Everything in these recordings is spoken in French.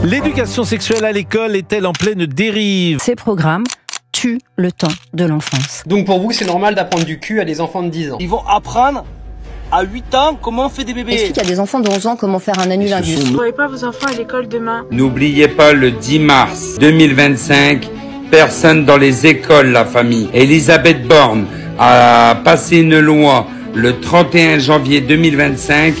L'éducation sexuelle à l'école est-elle en pleine dérive? Ces programmes tuent le temps de l'enfance. Donc pour vous, c'est normal d'apprendre du cul à des enfants de 10 ans? Ils vont apprendre à 8 ans comment on fait des bébés. Explique à des enfants de 11 ans comment faire un anulingus. Vous n'envoyez pas vos enfants à l'école demain. N'oubliez pas le 10 mars 2025, personne dans les écoles, la famille. Elisabeth Borne a passé une loi le 31 janvier 2025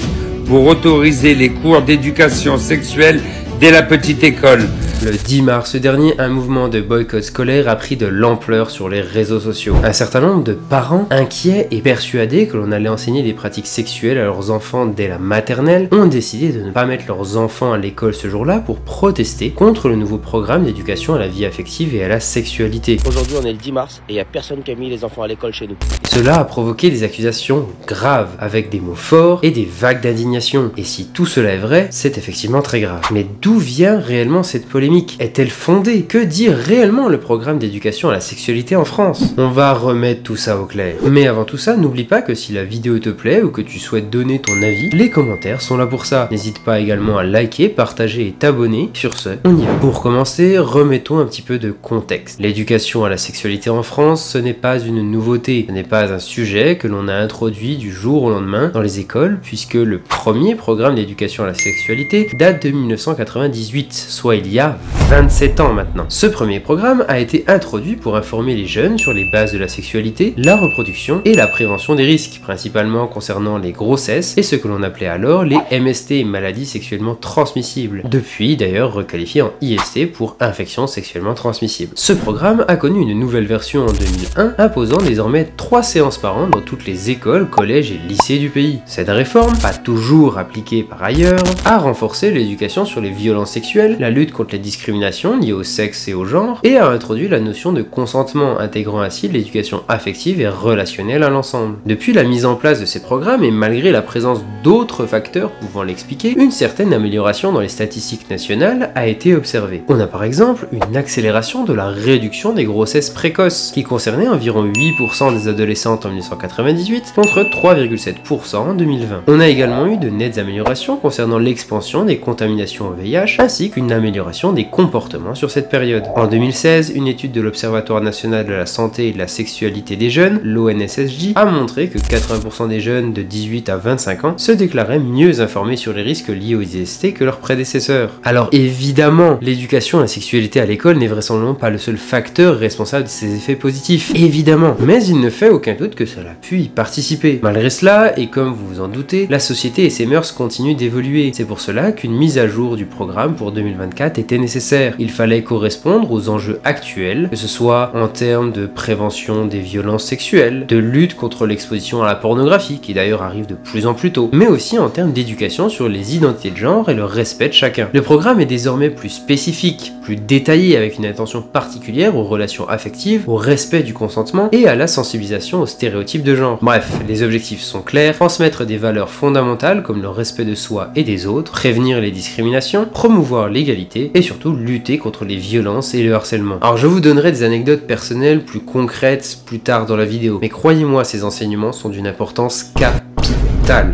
pour autoriser les cours d'éducation sexuelle dès la petite école. Le 10 mars dernier, un mouvement de boycott scolaire a pris de l'ampleur sur les réseaux sociaux. Un certain nombre de parents, inquiets et persuadés que l'on allait enseigner des pratiques sexuelles à leurs enfants dès la maternelle, ont décidé de ne pas mettre leurs enfants à l'école ce jour-là pour protester contre le nouveau programme d'éducation à la vie affective et à la sexualité. Aujourd'hui, on est le 10 mars et il n'y a personne qui a mis les enfants à l'école chez nous. Cela a provoqué des accusations graves, avec des mots forts et des vagues d'indignation. Et si tout cela est vrai, c'est effectivement très grave. Mais d'où vient réellement cette polémique? Est-elle fondée? Que dit réellement le programme d'éducation à la sexualité en France? On va remettre tout ça au clair. Mais avant tout ça, n'oublie pas que si la vidéo te plaît ou que tu souhaites donner ton avis, les commentaires sont là pour ça. N'hésite pas également à liker, partager et t'abonner. Sur ce, on y va. Pour commencer, remettons un petit peu de contexte. L'éducation à la sexualité en France, ce n'est pas une nouveauté. Ce n'est pas un sujet que l'on a introduit du jour au lendemain dans les écoles, puisque le premier programme d'éducation à la sexualité date de 1998, soit il y a 27 ans maintenant. Ce premier programme a été introduit pour informer les jeunes sur les bases de la sexualité, la reproduction et la prévention des risques, principalement concernant les grossesses et ce que l'on appelait alors les MST, maladies sexuellement transmissibles, depuis d'ailleurs requalifié en IST pour infections sexuellement transmissibles. Ce programme a connu une nouvelle version en 2001, imposant désormais 3 séances par an dans toutes les écoles, collèges et lycées du pays. Cette réforme, pas toujours appliquée par ailleurs, a renforcé l'éducation sur les violences sexuelles, la lutte contre les discriminations liées au sexe et au genre, et a introduit la notion de consentement, intégrant ainsi l'éducation affective et relationnelle à l'ensemble. Depuis la mise en place de ces programmes, et malgré la présence d'autres facteurs pouvant l'expliquer, une certaine amélioration dans les statistiques nationales a été observée. On a par exemple une accélération de la réduction des grossesses précoces, qui concernait environ 8% des adolescentes en 1998, contre 3,7% en 2020. On a également eu de nettes améliorations concernant l'expansion des contaminations au VIH, ainsi qu'une amélioration des comportements sur cette période. En 2016, une étude de l'Observatoire national de la santé et de la sexualité des jeunes, l'ONSSJ, a montré que 80% des jeunes de 18 à 25 ans se déclaraient mieux informés sur les risques liés aux IST que leurs prédécesseurs. Alors évidemment, l'éducation à la sexualité à l'école n'est vraisemblablement pas le seul facteur responsable de ces effets positifs, évidemment, mais il ne fait aucun doute que cela a pu y participer. Malgré cela, et comme vous vous en doutez, la société et ses mœurs continuent d'évoluer. C'est pour cela qu'une mise à jour du programme pour 2024 était nécessaire. Il fallait correspondre aux enjeux actuels, que ce soit en termes de prévention des violences sexuelles, de lutte contre l'exposition à la pornographie, qui d'ailleurs arrive de plus en plus tôt, mais aussi en termes d'éducation sur les identités de genre et le respect de chacun. Le programme est désormais plus spécifique, plus détaillé, avec une attention particulière aux relations affectives, au respect du consentement et à la sensibilisation aux stéréotypes de genre. Bref, les objectifs sont clairs: transmettre des valeurs fondamentales comme le respect de soi et des autres, prévenir les discriminations, promouvoir l'égalité et surtout lutter contre les violences et le harcèlement. Alors je vous donnerai des anecdotes personnelles plus concrètes plus tard dans la vidéo, mais croyez-moi, ces enseignements sont d'une importance capitale.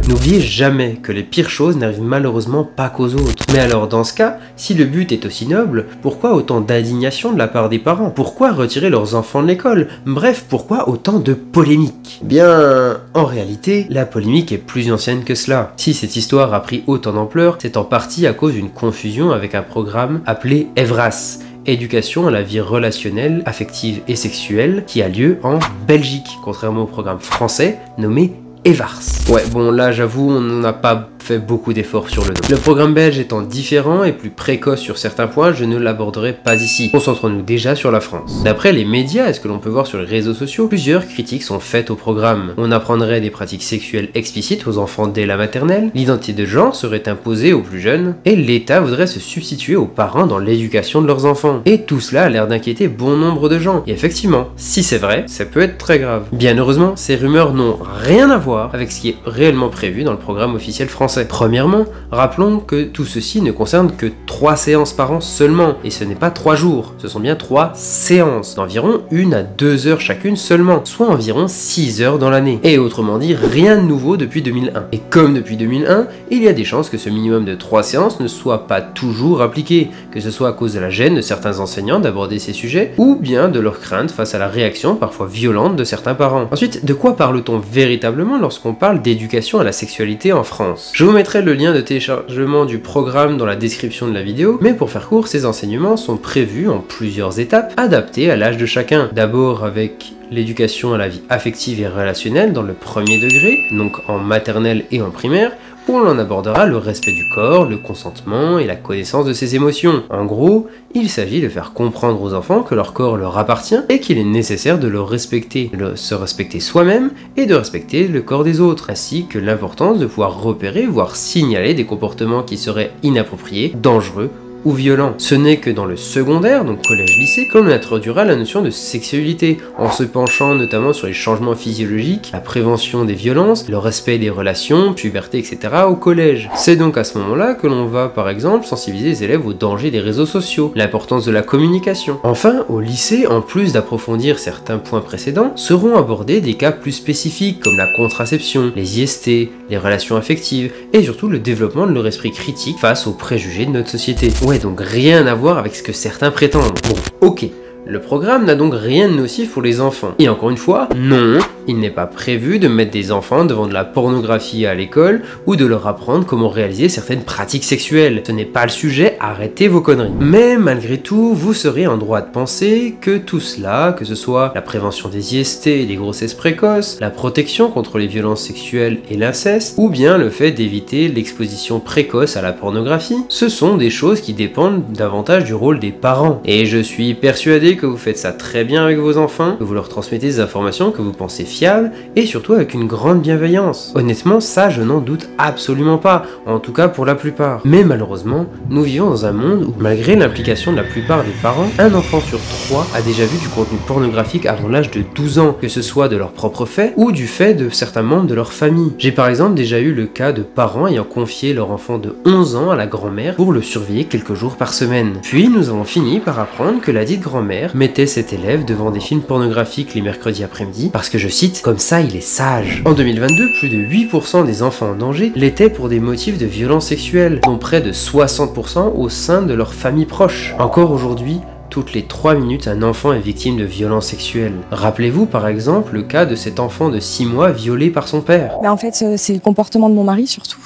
N'oubliez jamais que les pires choses n'arrivent malheureusement pas qu'aux autres. Mais alors dans ce cas, si le but est aussi noble, pourquoi autant d'indignation de la part des parents? Pourquoi retirer leurs enfants de l'école? Bref, pourquoi autant de polémique? Bien, en réalité, la polémique est plus ancienne que cela. Si cette histoire a pris autant d'ampleur, c'est en partie à cause d'une confusion avec un programme appelé EVRAS, éducation à la vie relationnelle, affective et sexuelle, qui a lieu en Belgique, contrairement au programme français nommé EVARS. Ouais, bon là j'avoue, on n'a pas fait beaucoup d'efforts sur le nom. Le programme belge étant différent et plus précoce sur certains points, je ne l'aborderai pas ici. Concentrons-nous déjà sur la France. D'après les médias et ce que l'on peut voir sur les réseaux sociaux, plusieurs critiques sont faites au programme. On apprendrait des pratiques sexuelles explicites aux enfants dès la maternelle, l'identité de genre serait imposée aux plus jeunes, et l'État voudrait se substituer aux parents dans l'éducation de leurs enfants. Et tout cela a l'air d'inquiéter bon nombre de gens. Et effectivement, si c'est vrai, ça peut être très grave. Bien heureusement, ces rumeurs n'ont rien à voir avec ce qui est réellement prévu dans le programme officiel français. français. Premièrement, rappelons que tout ceci ne concerne que 3 séances par an seulement, et ce n'est pas 3 jours, ce sont bien 3 séances, d'environ 1 à 2 heures chacune seulement, soit environ 6 heures dans l'année. Et autrement dit, rien de nouveau depuis 2001. Et comme depuis 2001, il y a des chances que ce minimum de 3 séances ne soit pas toujours appliqué, que ce soit à cause de la gêne de certains enseignants d'aborder ces sujets, ou bien de leur crainte face à la réaction parfois violente de certains parents. Ensuite, de quoi parle-t-on véritablement lorsqu'on parle d'éducation à la sexualité en France? Je vous mettrai le lien de téléchargement du programme dans la description de la vidéo, mais pour faire court, ces enseignements sont prévus en plusieurs étapes, adaptées à l'âge de chacun. D'abord avec l'éducation à la vie affective et relationnelle dans le premier degré, donc en maternelle et en primaire, où on en abordera le respect du corps, le consentement et la connaissance de ses émotions. En gros, il s'agit de faire comprendre aux enfants que leur corps leur appartient et qu'il est nécessaire de le respecter, de se respecter soi-même et de respecter le corps des autres, ainsi que l'importance de pouvoir repérer, voire signaler des comportements qui seraient inappropriés, dangereux ou violent. Ce n'est que dans le secondaire, donc collège-lycée, que l'on introduira la notion de sexualité, en se penchant notamment sur les changements physiologiques, la prévention des violences, le respect des relations, puberté, etc. au collège. C'est donc à ce moment-là que l'on va, par exemple, sensibiliser les élèves au danger des réseaux sociaux, l'importance de la communication. Enfin, au lycée, en plus d'approfondir certains points précédents, seront abordés des cas plus spécifiques, comme la contraception, les IST, les relations affectives, et surtout le développement de leur esprit critique face aux préjugés de notre société. Ouais, donc rien à voir avec ce que certains prétendent. Bon, ok. Le programme n'a donc rien de nocif pour les enfants. Et encore une fois, non, il n'est pas prévu de mettre des enfants devant de la pornographie à l'école ou de leur apprendre comment réaliser certaines pratiques sexuelles. Ce n'est pas le sujet, arrêtez vos conneries. Mais malgré tout, vous serez en droit de penser que tout cela, que ce soit la prévention des IST et des grossesses précoces, la protection contre les violences sexuelles et l'inceste, ou bien le fait d'éviter l'exposition précoce à la pornographie, ce sont des choses qui dépendent davantage du rôle des parents. Et je suis persuadé que vous faites ça très bien avec vos enfants, que vous leur transmettez des informations que vous pensez fiables, et surtout avec une grande bienveillance. Honnêtement, ça je n'en doute absolument pas, en tout cas pour la plupart. Mais malheureusement, nous vivons dans un monde où, malgré l'implication de la plupart des parents, un enfant sur 3 a déjà vu du contenu pornographique avant l'âge de 12 ans, que ce soit de leur propre fait, ou du fait de certains membres de leur famille. J'ai par exemple déjà eu le cas de parents ayant confié leur enfant de 11 ans à la grand-mère pour le surveiller quelques jours par semaine. Puis nous avons fini par apprendre que la dite grand-mère mettait cet élève devant des films pornographiques les mercredis après-midi parce que, je cite, comme ça il est sage. En 2022, plus de 8% des enfants en danger l'étaient pour des motifs de violence sexuelle, dont près de 60% au sein de leur famille proche. Encore aujourd'hui, toutes les 3 minutes, un enfant est victime de violences sexuelles. Rappelez-vous par exemple le cas de cet enfant de 6 mois violé par son père. En fait, c'est le comportement de mon mari surtout.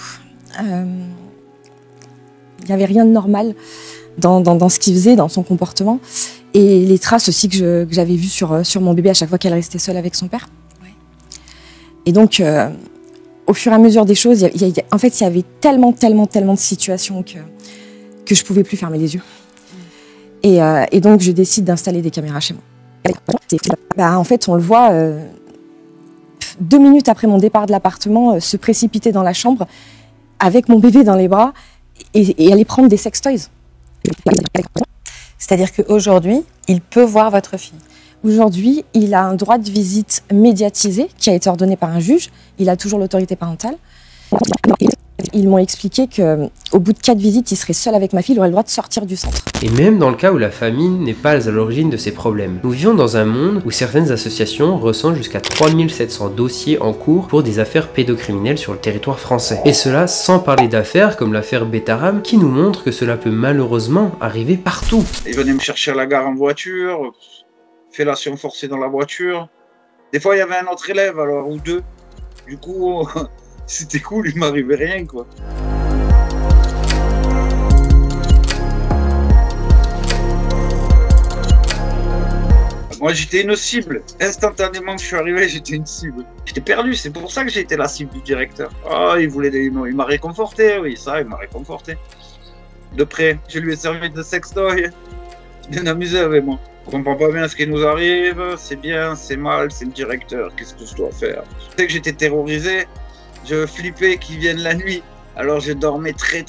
Il n'y avait rien de normal dans ce qu'il faisait, dans son comportement. Et les traces aussi que j'avais vues sur mon bébé à chaque fois qu'elle restait seule avec son père. Ouais. Et donc, au fur et à mesure des choses, en fait, il y avait tellement de situations que je ne pouvais plus fermer les yeux. Et donc, je décide d'installer des caméras chez moi. En fait, on le voit, 2 minutes après mon départ de l'appartement, se précipiter dans la chambre avec mon bébé dans les bras et aller prendre des sextoys. C'est-à-dire qu'aujourd'hui, il peut voir votre fille. Aujourd'hui, il a un droit de visite médiatisé qui a été ordonné par un juge. Il a toujours l'autorité parentale. Ils m'ont expliqué qu'au bout de 4 visites, il serait seul avec ma fille, il aurait le droit de sortir du centre. Et même dans le cas où la famille n'est pas à l'origine de ces problèmes. Nous vivons dans un monde où certaines associations recensent jusqu'à 3700 dossiers en cours pour des affaires pédocriminelles sur le territoire français. Et cela sans parler d'affaires comme l'affaire Betaram qui nous montre que cela peut malheureusement arriver partout. Il venait me chercher à la gare en voiture, fellation forcée dans la voiture. Des fois il y avait un autre élève alors, ou 2. Du coup... C'était cool, il m'arrivait rien, quoi. Moi, j'étais une cible. Instantanément que je suis arrivé, j'étais une cible. J'étais perdu, c'est pour ça que j'ai été la cible du directeur. Ah, il m'a réconforté, oui, ça, il m'a réconforté. De près, je lui ai servi de sextoy. Bien amusé avec moi. Je comprends pas bien ce qui nous arrive, c'est bien, c'est mal, c'est le directeur, qu'est-ce que je dois faire? Je sais que j'étais terrorisé. Je flippais qu'ils viennent la nuit, alors je dormais très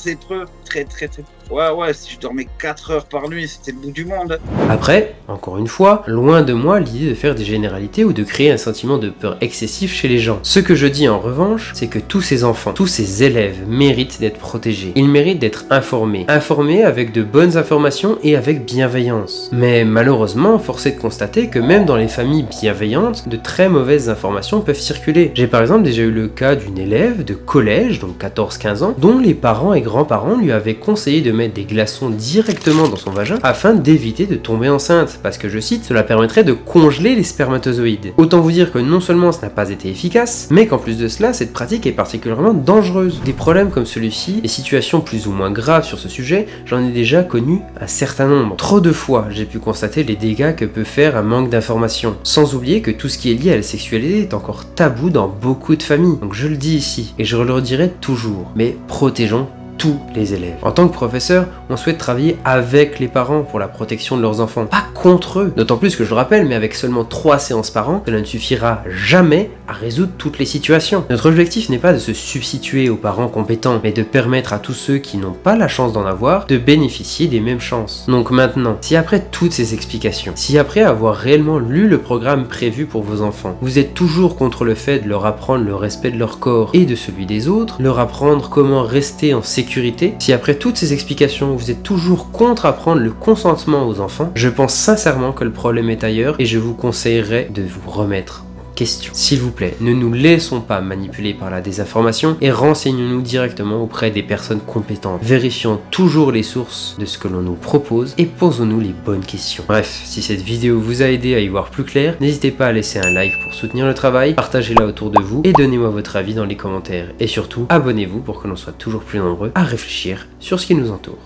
Ouais, si je dormais 4 heures par nuit, c'était le bout du monde. Après, encore une fois, loin de moi l'idée de faire des généralités ou de créer un sentiment de peur excessif chez les gens. Ce que je dis en revanche, c'est que tous ces enfants, tous ces élèves méritent d'être protégés. Ils méritent d'être informés. Informés avec de bonnes informations et avec bienveillance. Mais malheureusement, force est de constater que même dans les familles bienveillantes, de très mauvaises informations peuvent circuler. J'ai par exemple déjà eu le cas d'une élève de collège, donc 14-15 ans, dont les parents et grands-parents lui avaient conseillé de mettre des glaçons directement dans son vagin afin d'éviter de tomber enceinte, parce que je cite, cela permettrait de congeler les spermatozoïdes. Autant vous dire que non seulement ça n'a pas été efficace, mais qu'en plus de cela, cette pratique est particulièrement dangereuse. Des problèmes comme celui-ci, des situations plus ou moins graves sur ce sujet, j'en ai déjà connu un certain nombre. Trop de fois, j'ai pu constater les dégâts que peut faire un manque d'information. Sans oublier que tout ce qui est lié à la sexualité est encore tabou dans beaucoup de familles. Donc je le dis ici, et je le redirai toujours, mais protégeons tous les élèves. En tant que professeur, on souhaite travailler avec les parents pour la protection de leurs enfants, pas contre eux. D'autant plus que je le rappelle, mais avec seulement 3 séances par an, cela ne suffira jamais à résoudre toutes les situations. Notre objectif n'est pas de se substituer aux parents compétents, mais de permettre à tous ceux qui n'ont pas la chance d'en avoir de bénéficier des mêmes chances. Donc maintenant, si après toutes ces explications, si après avoir réellement lu le programme prévu pour vos enfants, vous êtes toujours contre le fait de leur apprendre le respect de leur corps et de celui des autres, leur apprendre comment rester en sécurité, si après toutes ces explications vous êtes toujours contre apprendre le consentement aux enfants, je pense sincèrement que le problème est ailleurs et je vous conseillerais de vous remettre en question. S'il vous plaît, ne nous laissons pas manipuler par la désinformation et renseignons-nous directement auprès des personnes compétentes. Vérifions toujours les sources de ce que l'on nous propose et posons-nous les bonnes questions. Bref, si cette vidéo vous a aidé à y voir plus clair, n'hésitez pas à laisser un like pour soutenir le travail, partagez-la autour de vous et donnez-moi votre avis dans les commentaires. Et surtout, abonnez-vous pour que l'on soit toujours plus nombreux à réfléchir sur ce qui nous entoure.